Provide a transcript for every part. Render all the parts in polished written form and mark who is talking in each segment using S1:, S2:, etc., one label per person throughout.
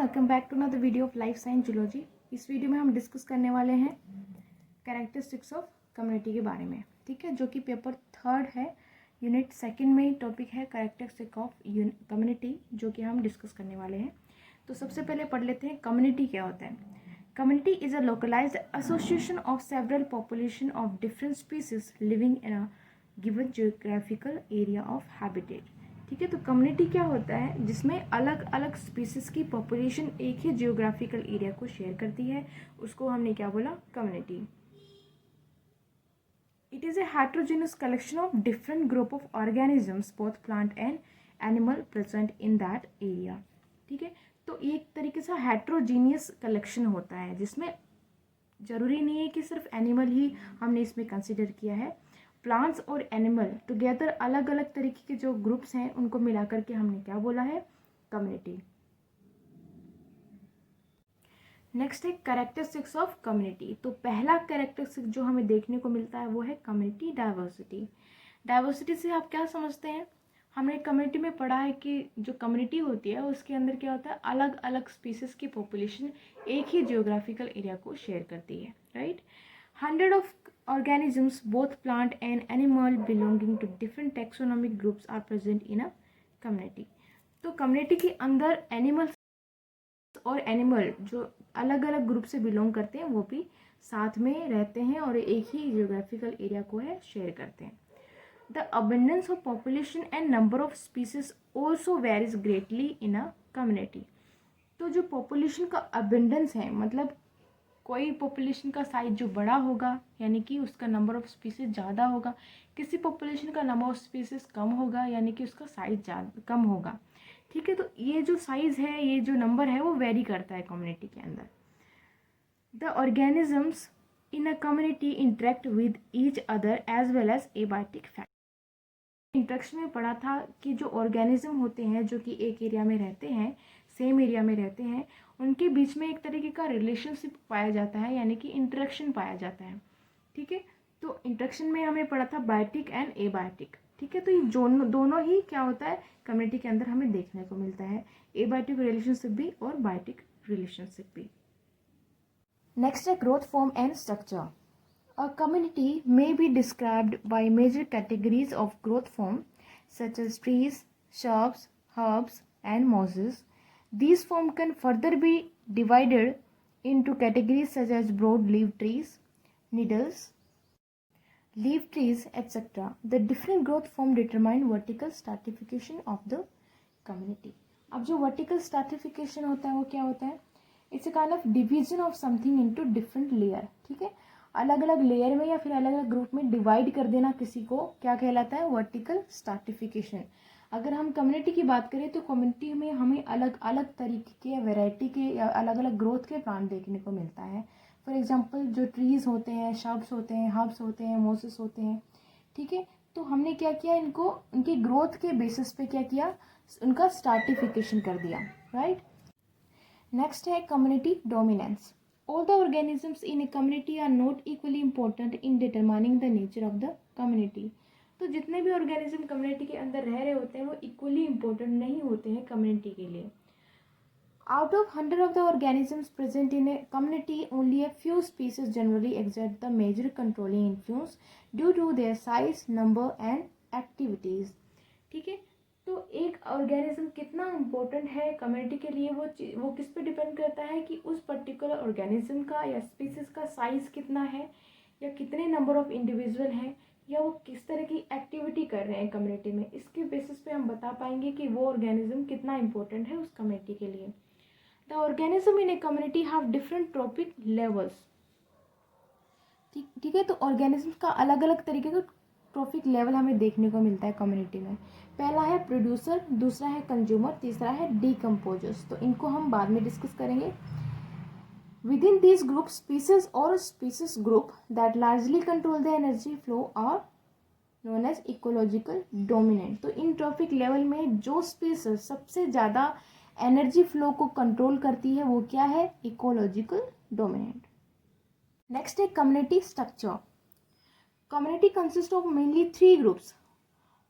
S1: Welcome back to another video of life science zoology. इस video में हम discuss करने वाले हैं कैरेक्टरिस्टिक्स ऑफ कम्युनिटी के बारे में, ठीक है, जो कि पेपर 3 है, यूनिट 2 में टॉपिक है कैरेक्टरिस्टिक ऑफ कम्युनिटी, जो कि हम डिस्कस करने वाले हैं। तो सबसे पहले पढ़ लेते हैं कम्युनिटी क्या होता है। Community is a localised association of several population of different species living in a given geographical area of habitat. ठीक है, तो कम्युनिटी क्या होता है जिसमें अलग अलग स्पीसीज की पॉपुलेशन एक ही जियोग्राफिकल एरिया को शेयर करती है, उसको हमने क्या बोला, community. It is a heterogeneous collection of different group of organisms both plant and animal present in that area. ठीक है, तो एक तरीके से हेट्रोजीनियस कलेक्शन होता है जिसमें जरूरी नहीं है कि सिर्फ एनिमल ही हमने इसमें कंसिडर किया है, प्लांट्स और एनिमल टुगेदर अलग अलग तरीके के जो ग्रुप्स हैं उनको मिलाकर के हमने क्या बोला है, कम्युनिटी। नेक्स्ट है कैरेक्टरिस्टिक्स ऑफ कम्युनिटी। तो पहला कैरेक्टरिस्टिक जो हमें देखने को मिलता है वो है कम्युनिटी डाइवर्सिटी। डाइवर्सिटी से आप क्या समझते हैं, हमने कम्युनिटी में पढ़ा है कि जो कम्युनिटी होती है उसके अंदर क्या होता है, अलग अलग स्पीसीज की पॉपुलेशन एक ही जियोग्राफिकल एरिया को शेयर करती है, right. 100 of organisms, both plant and animal, belonging to different taxonomic groups are present in a community. तो कम्युनिटी के अंदर एनिमल्स और एनिमल जो अलग अलग ग्रुप से बिलोंग करते हैं वो भी साथ में रहते हैं और एक ही जियोग्राफिकल एरिया को है शेयर करते हैं। The abundance of population and number of species also varies greatly in a community. तो जो पॉपुलेशन का अबंडेंस है, मतलब कोई पॉपुलेशन का साइज जो बड़ा होगा यानी कि उसका नंबर ऑफ स्पीसीज ज़्यादा होगा, किसी पॉपुलेशन का नंबर ऑफ स्पीसीज कम होगा यानी कि उसका साइज ज़्यादा कम होगा। ठीक है, तो ये जो साइज है, ये जो नंबर है वो वेरी करता है कम्युनिटी के अंदर। The organisms in a community interact with each other as well as abiotic factor. Interaction में पढ़ा था कि जो ऑर्गेनिज्म होते हैं जो कि एक एरिया में रहते हैं, सेम एरिया में रहते हैं, उनके बीच में एक तरीके का रिलेशनशिप पाया जाता है यानी कि इंटरेक्शन पाया जाता है। ठीक है, तो इंटरेक्शन में हमें पढ़ा था बायोटिक एंड एबायोटिक। ठीक है, तो ये दोनों ही क्या होता है कम्युनिटी के अंदर हमें देखने को मिलता है, एबायोटिक रिलेशनशिप भी और बायोटिक रिलेशनशिप भी। नेक्स्ट है growth form and structure. A community may be described by major categories of growth form such as trees, shrubs, herbs, and mosses. These forms can further be divided into categories such as broad-leaf trees, needles, leaf trees, etc. The different growth form determine vertical stratification of the community. अब जो vertical stratification होता है वो क्या होता है, it's a kind of division of something into different layer। ठीक है, अलग अलग लेयर में या फिर अलग अलग ग्रुप में डिवाइड कर देना किसी को क्या कहलाता है, वर्टिकल स्ट्रैटिफिकेशन। अगर हम कम्युनिटी की बात करें तो कम्युनिटी में हमें अलग अलग तरीके के वैरायटी के या अलग अलग ग्रोथ के प्लांट देखने को मिलता है। फॉर एग्जांपल जो ट्रीज होते हैं, शब्स होते हैं, हर्ब्स होते हैं, मोसेस होते हैं। ठीक है, तो हमने क्या किया, इनको उनकी ग्रोथ के बेसिस पे क्या किया, उनका स्ट्रैटिफिकेशन कर दिया, राइट। नेक्स्ट है community dominance. All the organisms in a community are not equally important in determining the nature of the community। तो जितने भी ऑर्गेनिज्म कम्युनिटी के अंदर रह रहे होते हैं वो इक्वली इम्पोर्टेंट नहीं होते हैं कम्युनिटी के लिए। Out of 100 of the organisms present in a community, only a few species generally exert the major controlling influence due to their size, number and activities। ठीक है, तो एक ऑर्गेनिज्म कितना इम्पोर्टेंट है कम्युनिटी के लिए वो किस पे डिपेंड करता है कि उस पर्टिकुलर ऑर्गेनिज्म का या स्पीसीज का साइज कितना है, या कितने नंबर ऑफ इंडिविजुअल हैं, या वो किस तरह की एक्टिविटी कर रहे हैं कम्युनिटी में। इसके बेसिस पे हम बता पाएंगे कि वो ऑर्गेनिज्म कितना इम्पोर्टेंट है उस कम्युनिटी के लिए। The organism in a community have different trophic levels. ठीक है, तो ऑर्गेनिज्म का अलग अलग तरीके का ट्रॉफिक लेवल हमें देखने को मिलता है कम्युनिटी में। पहला है प्रोड्यूसर, दूसरा है कंज्यूमर, तीसरा है डीकम्पोजर्स। तो इनको हम बाद में डिस्कस करेंगे। Within this group species और species group that largely control the energy flow are known as ecological dominant. तो इन ट्रॉफिक लेवल में जो स्पीसीज सबसे ज़्यादा एनर्जी फ्लो को कंट्रोल करती है वो क्या है, इकोलॉजिकल डोमिनेंट। नेक्स्ट है community structure. Community consists of mainly 3 groups,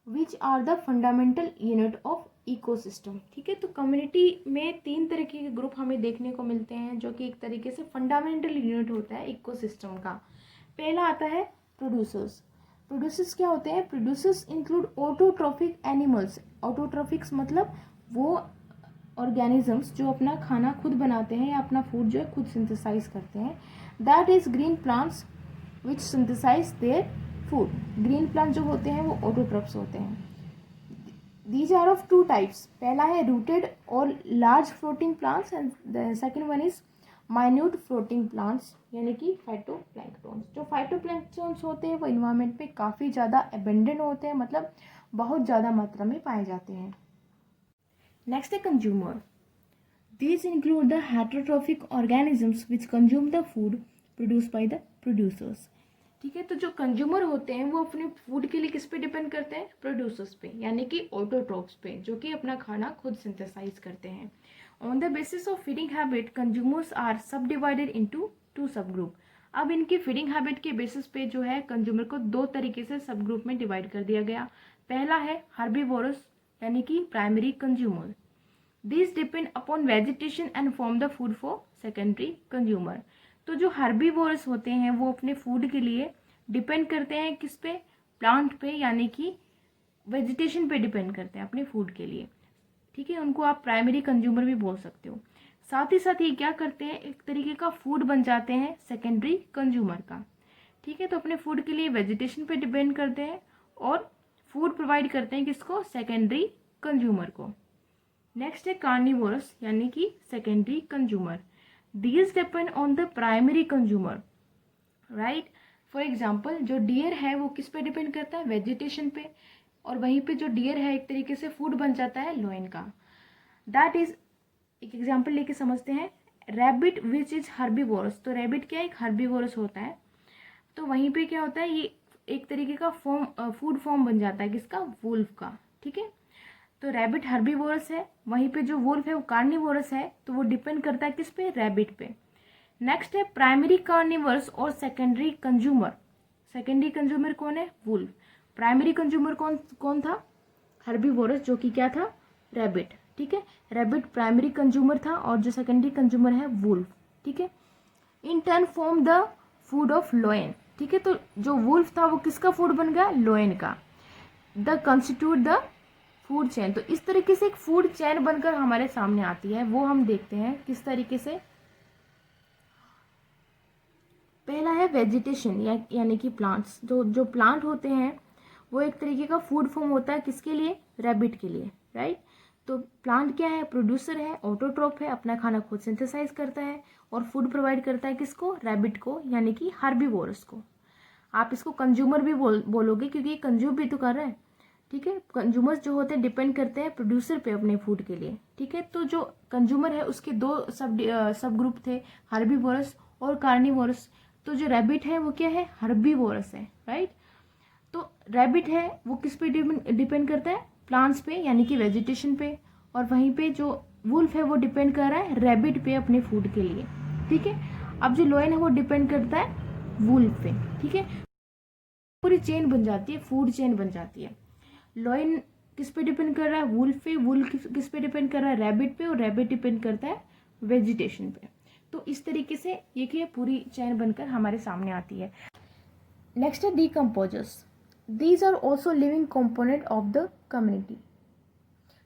S1: which are the fundamental unit of ecosystem. ठीक है, तो कम्युनिटी में 3 तरीके के ग्रुप हमें देखने को मिलते हैं, जो कि एक तरीके से फंडामेंटल यूनिट होता है इकोसिस्टम का। पहला आता है प्रोड्यूसर्स। प्रोड्यूसर्स क्या होते हैं? Producers include autotrophic animals. Autotrophics मतलब वो ऑर्गेनिजम्स जो अपना खाना खुद बनाते हैं या अपना फूड जो है खुद सिंथेसाइज करते हैं। That is green plants which synthesise their food. Green plant जो होते हैं वो ऑटोट्रॉफ्स होते हैं। These are of 2 types. पहला है रूटेड और large floating plants and the second one is minute floating plants यानी कि फाइटोप्लैंक्टन्स। जो फाइटोप्लैंक्टन्स होते हैं वो इन्वायरमेंट पे काफ़ी ज़्यादा अबेंडेंट होते हैं, मतलब बहुत ज़्यादा मात्रा में पाए जाते हैं। नेक्स्ट है consumer. These include the heterotrophic organisms which consume the food produced by the producers. ठीक है, तो जो कंज्यूमर होते हैं वो अपने फूड के लिए किस पे डिपेंड करते हैं? प्रोड्यूसर्स पे, यानी कि ऑटोट्रॉफ्स पे, जो कि अपना खाना खुद सिंथेसाइज करते हैं। On the basis of feeding habit consumers are subdivided into 2 सब ग्रुप। अब इनकी फीडिंग हैबिट के बेसिस पे जो है कंज्यूमर को 2 तरीके से सब ग्रुप में डिवाइड कर दिया गया। पहला है हर्बीवोरस यानी कि primary consumer. These depend upon vegetation and form the food for secondary consumer. तो जो हर्बीवोरस होते हैं वो अपने फूड के लिए डिपेंड करते हैं किस पे? प्लांट पे, यानी कि वेजिटेशन पे डिपेंड करते हैं अपने फूड के लिए। ठीक है, उनको आप प्राइमरी कंज्यूमर भी बोल सकते हो। साथ ही क्या करते हैं? एक तरीके का फूड बन जाते हैं सेकेंडरी कंज्यूमर का। ठीक है, तो अपने फूड के लिए वेजिटेशन पे डिपेंड करते हैं और फूड प्रोवाइड करते हैं किसको? सेकेंडरी कंज्यूमर को। नेक्स्ट है कार्निवोरस यानी कि secondary consumer. These depend on the primary consumer, right. For example जो डियर है वो किस पे डिपेंड करता है? वेजिटेशन पे, और वहीं पे जो डियर है एक तरीके से फूड बन जाता है लोइन का। दैट इज, एक एग्जाम्पल लेके समझते हैं। Rabbit which is herbivorous. तो रैबिट क्या? एक हर्बीवोरस होता है। तो वहीं पे क्या होता है? ये एक तरीके का फूड फॉर्म बन जाता है किसका? वुल्फ का। ठीक है, तो रैबिट हर्बीवोरस है, वहीं पे जो वुल्फ है वो कार्निवोरस है, तो वो डिपेंड करता है किस पे? रैबिट पे। नेक्स्ट है प्राइमरी कार्निवर्स और सेकेंडरी कंज्यूमर। सेकेंडरी कंज्यूमर कौन है? वुल्फ। प्राइमरी कंज्यूमर कौन था? हर्बीवोरस, जो कि क्या था? रैबिट। ठीक है, रैबिट प्राइमरी कंज्यूमर था और जो सेकेंडरी कंज्यूमर है वुल्फ। ठीक है, in turn form the food of लोयन। ठीक है, तो जो वुल्फ था वो किसका फूड बन गया? लोयन का। The constitute the food chain. तो इस तरीके से एक फूड चेन बनकर हमारे सामने आती है, वो हम देखते हैं किस तरीके से। पहला है वेजिटेशन यानी कि प्लांट्स। जो प्लांट होते हैं वो एक तरीके का फूड फॉर्म होता है किसके लिए? रैबिट के लिए, राइट। तो प्लांट क्या है? प्रोड्यूसर है, ऑटोट्रॉफ है, अपना खाना खुद सिंथेसाइज करता है और फूड प्रोवाइड करता है किसको? रैबिट को, यानी कि हर्बीवोरस को। आप इसको कंज्यूमर भी बोलोगे क्योंकि ये कंज्यूम भी तो कर रहा है। ठीक है, कंज्यूमर्स जो होते हैं डिपेंड करते हैं प्रोड्यूसर पे अपने फूड के लिए। ठीक है, तो जो कंज्यूमर है उसके 2 सब ग्रुप थे, हर्बीवोरस और कार्निवोरस। तो जो रैबिट है वो क्या है? हर्बीवोरस है, राइट। तो रैबिट है वो किस पे डिपेंड करता है? प्लांट्स पे, यानी कि वेजिटेशन पे, और वहीं पे जो वुल्फ है वो डिपेंड कर रहा है रैबिट पे अपने फूड के लिए। ठीक है, अब जो लोयन है वो डिपेंड करता है वुल्फ पे। ठीक है, पूरी चेन बन जाती है, फूड चेन बन जाती है। लॉयन किस पे डिपेंड कर रहा है? वुल्फ पे। वुल्फ किस पे डिपेंड कर रहा है? रैबिट पे, और रैबिट डिपेंड करता है वेजिटेशन पे। तो इस तरीके से ये क्या पूरी चेन बनकर हमारे सामने आती है। नेक्स्ट है decomposers. These are also living component of the community.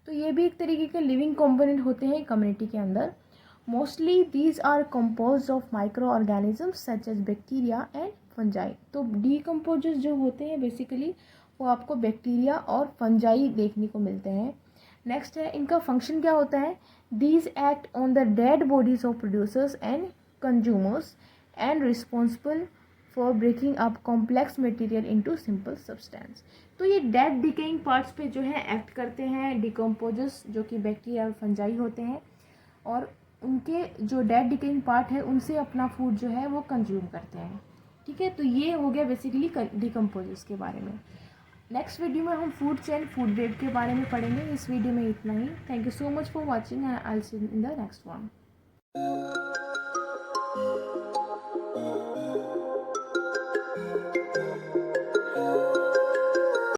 S1: तो ये भी एक तरीके के लिविंग कॉम्पोनेंट होते हैं कम्युनिटी के अंदर। Mostly these are compose of microorganisms such as bacteria and fungi. तो डीकम्पोजर्स जो होते हैं बेसिकली वो आपको बैक्टीरिया और फंजाई देखने को मिलते हैं। नेक्स्ट है इनका फंक्शन क्या होता है? These act on the dead bodies of producers and consumers and responsible for breaking up complex material into simple substance. तो ये डेड डिकेइंग पार्ट्स पे जो है एक्ट करते हैं डिकम्पोजर्स, जो कि बैक्टीरिया और फंजाई होते हैं, और उनके जो डेड डिकेइंग पार्ट है उनसे अपना फूड जो है वो कंज्यूम करते हैं। ठीक है, तो ये हो गया बेसिकली डिकम्पोजर्स के बारे में। नेक्स्ट वीडियो में हम फूड चेन, फूड वेब के बारे में पढ़ेंगे। इस वीडियो में इतना ही। Thank you so much for watching and I will see you in the next one.